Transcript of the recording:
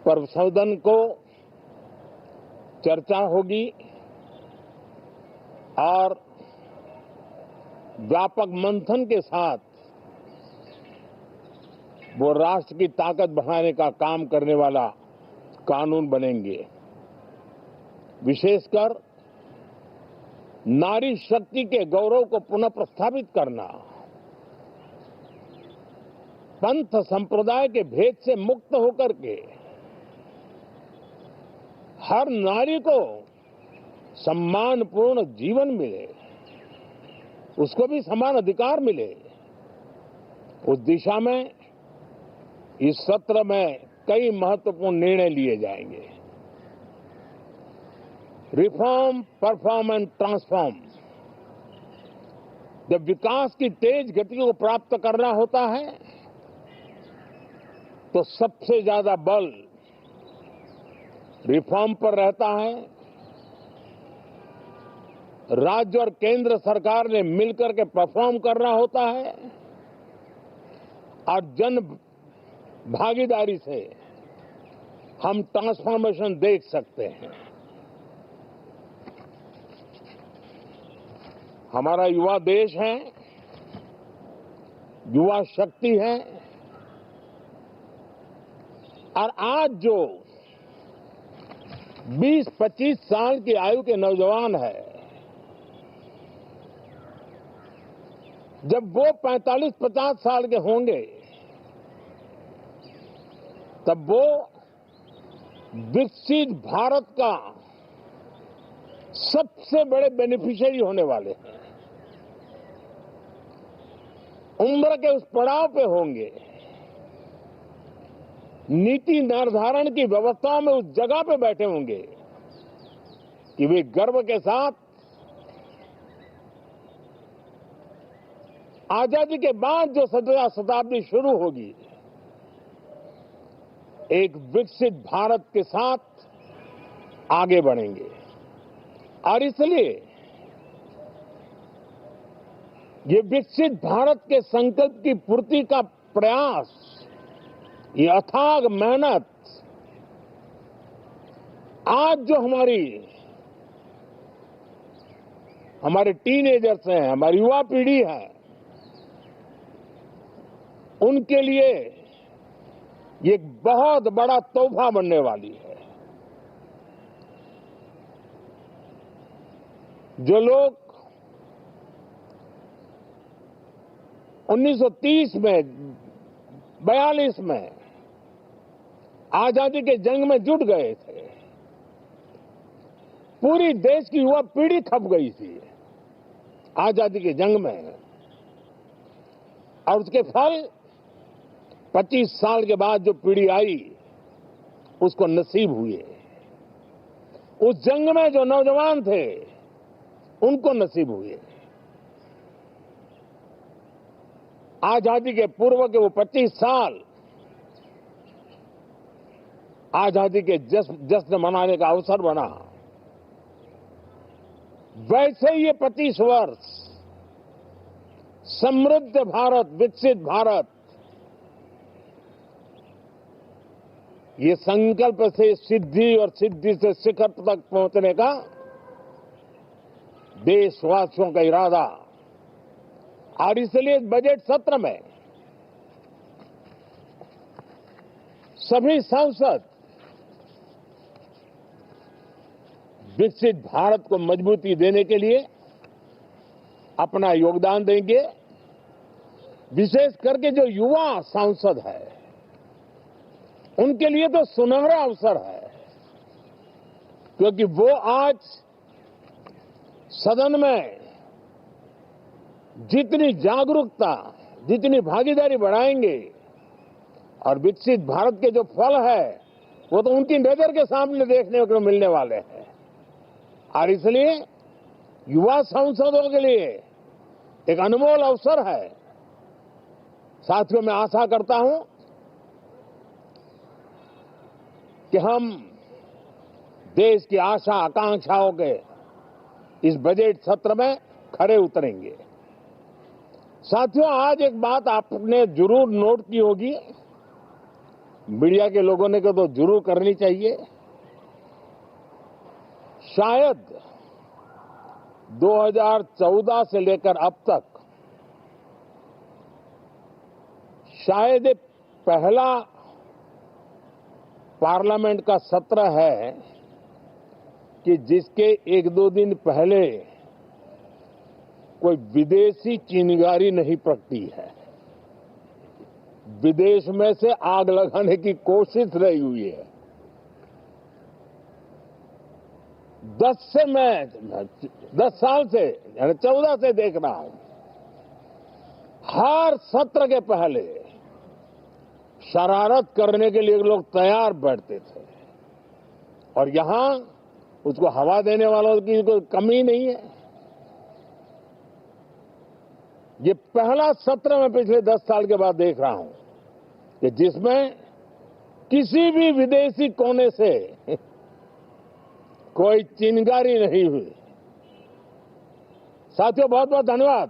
पर सदन को चर्चा होगी और व्यापक मंथन के साथ वो राष्ट्र की ताकत बढ़ाने का काम करने वाला कानून बनेंगे। विशेषकर नारी शक्ति के गौरव को पुनः प्रस्थापित करना, पंथ संप्रदाय के भेद से मुक्त होकर के हर नारी को सम्मानपूर्ण जीवन मिले, उसको भी समान अधिकार मिले, उस दिशा में इस सत्र में कई महत्वपूर्ण निर्णय लिए जाएंगे। Reform, perform and transform. जब विकास की तेज गति को प्राप्त करना होता है तो सबसे ज्यादा बल रिफॉर्म पर रहता है। राज्य और केंद्र सरकार ने मिलकर के परफॉर्म करना होता है और जन भागीदारी से हम ट्रांसफॉर्मेशन देख सकते हैं। हमारा युवा देश है, युवा शक्ति है और आज जो 20-25 साल की आयु के नौजवान है, जब वो 45-50 साल के होंगे तब वो विकसित भारत का सबसे बड़े बेनिफिशियरी होने वाले हैं। उम्र के उस पड़ाव पे होंगे, नीति निर्धारण की व्यवस्थाओं में उस जगह पे बैठे होंगे कि वे गर्व के साथ आजादी के बाद जो शताब्दी शुरू होगी, एक विकसित भारत के साथ आगे बढ़ेंगे। और इसलिए ये विकसित भारत के संकल्प की पूर्ति का प्रयास, ये अथाग मेहनत आज जो हमारे टीनेजर्स हैं, हमारी युवा पीढ़ी है, उनके लिए ये एक बहुत बड़ा तोहफा बनने वाली है। जो लोग 1930 में, 42 में आजादी के जंग में जुट गए थे, पूरी देश की युवा पीढ़ी खप गई थी आजादी के जंग में, और उसके फल 25 साल के बाद जो पीढ़ी आई उसको नसीब हुए। उस जंग में जो नौजवान थे उनको नसीब हुए। आजादी के पूर्व के वो 25 साल आजादी के जश्न मनाने का अवसर बना। वैसे ही ये 25 वर्ष समृद्ध भारत, विकसित भारत, ये संकल्प से सिद्धि और सिद्धि से शिखर तक पहुंचने का देशवासियों का इरादा। और इसलिए बजट सत्र में सभी सांसद विकसित भारत को मजबूती देने के लिए अपना योगदान देंगे। विशेष करके जो युवा सांसद है उनके लिए तो सुनहरा अवसर है, क्योंकि वो आज सदन में जितनी जागरूकता, जितनी भागीदारी बढ़ाएंगे और विकसित भारत के जो फल है वो तो उनकी नजर के सामने देखने को मिलने वाले हैं। और इसलिए युवा सांसदों के लिए एक अनमोल अवसर है। साथियों, मैं आशा करता हूं कि हम देश की आशा आकांक्षाओं के इस बजट सत्र में खरे उतरेंगे। साथियों, आज एक बात आपने जरूर नोट की होगी मीडिया के लोगों ने तो जरूर करनी चाहिए। शायद 2014 से लेकर अब तक शायद ये पहला पार्लियामेंट का सत्र है कि जिसके एक दो दिन पहले कोई विदेशी चिंगारी नहीं प्रगटी है। विदेश में से आग लगाने की कोशिश रही हुई है। 10 साल से यानी 14 से देख रहा हूं, हर सत्र के पहले शरारत करने के लिए लोग तैयार बैठते थे और यहां उसको हवा देने वालों की कोई कमी नहीं है। ये पहला सत्र मैं पिछले 10 साल के बाद देख रहा हूं कि जिसमें किसी भी विदेशी कोने से कोई चिंगारी नहीं हुई। साथियों, बहुत बहुत धन्यवाद।